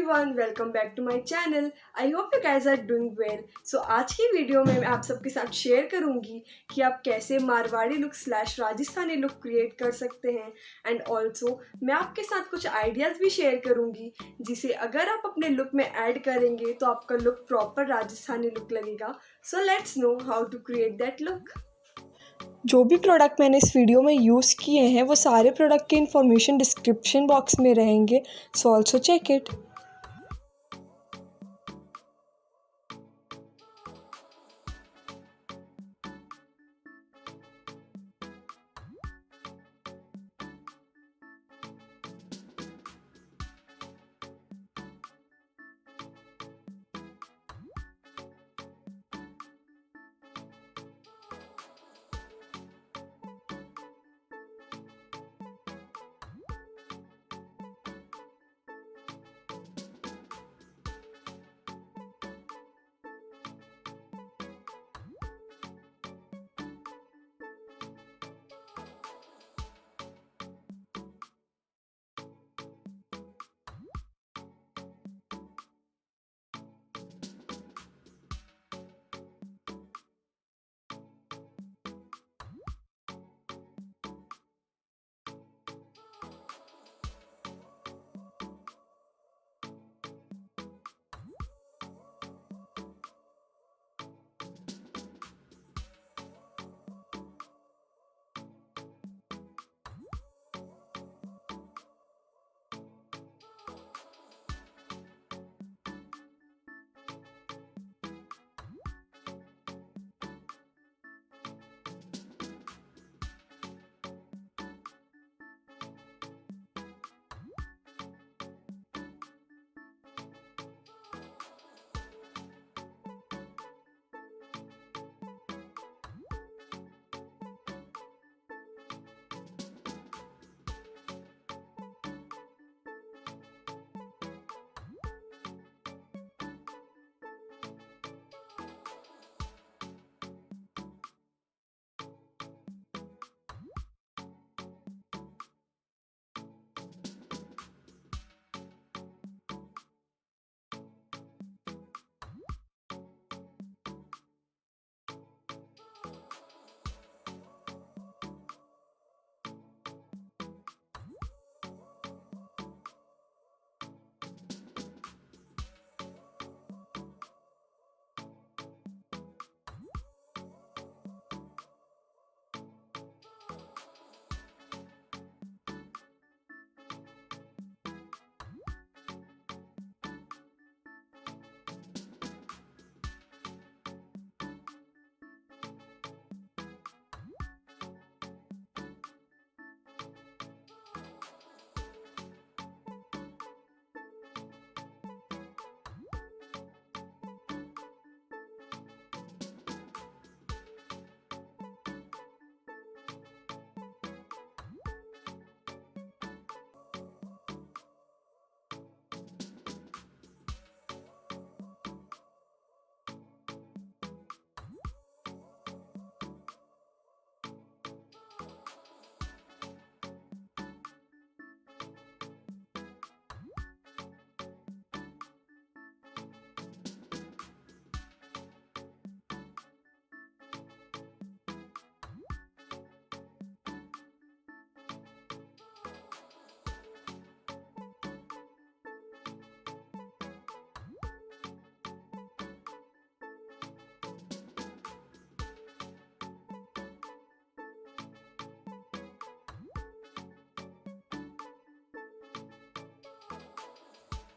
everyone, welcome back to my channel. I hope you guys are doing well. So आज की video में मैं आप सबके साथ शेयर करूंगी कि आप कैसे Marwari look / Rajasthani look create कर सकते हैं एंड ऑल्सो मैं आपके साथ कुछ आइडियाज़ भी शेयर करूंगी जिसे अगर आप अपने लुक में ऐड करेंगे तो आपका लुक प्रॉपर राजस्थानी लुक लगेगा. So let's know how to create that look. जो भी प्रोडक्ट मैंने इस वीडियो में यूज़ किए हैं वो सारे प्रोडक्ट की इन्फॉर्मेशन डिस्क्रिप्शन बॉक्स में रहेंगे, so also check it.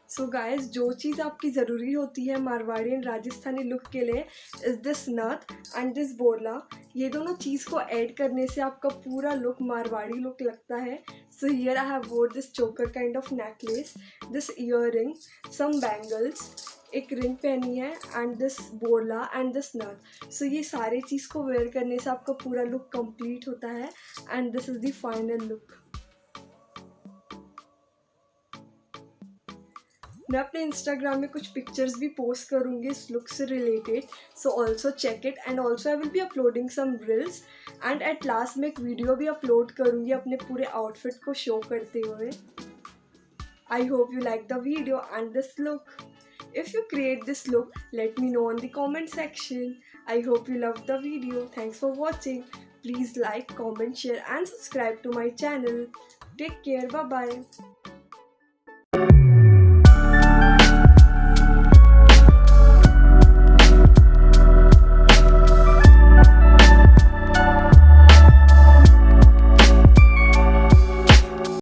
So guys, जो चीज़ आपकी ज़रूरी होती है मारवाड़ी एंड राजस्थानी लुक के लिए इज़ दिस नथ एंड दिस बोरला. ये दोनों चीज़ को ऐड करने से आपका पूरा लुक मारवाड़ी लुक लगता है. So here I have wore this choker kind of necklace, this earring, some bangles, एक रिंग पहनी है and this borla and this nath. So ये सारे चीज़ को वेयर करने से आपका पूरा लुक कंप्लीट होता है and this is the final look. मैं अपने इंस्टाग्राम में कुछ पिक्चर्स भी पोस्ट करूँगी इस लुक से related, so also check it. And also I will be uploading some reels and at last में एक वीडियो भी अपलोड करूँगी अपने पूरे आउटफिट को शो करते हुए. I hope you like the video and this look. If you create this look, let me know in the comment section. I hope you loved the video. Thanks for watching. Please like, comment, share and subscribe to my channel. Take care. Bye bye.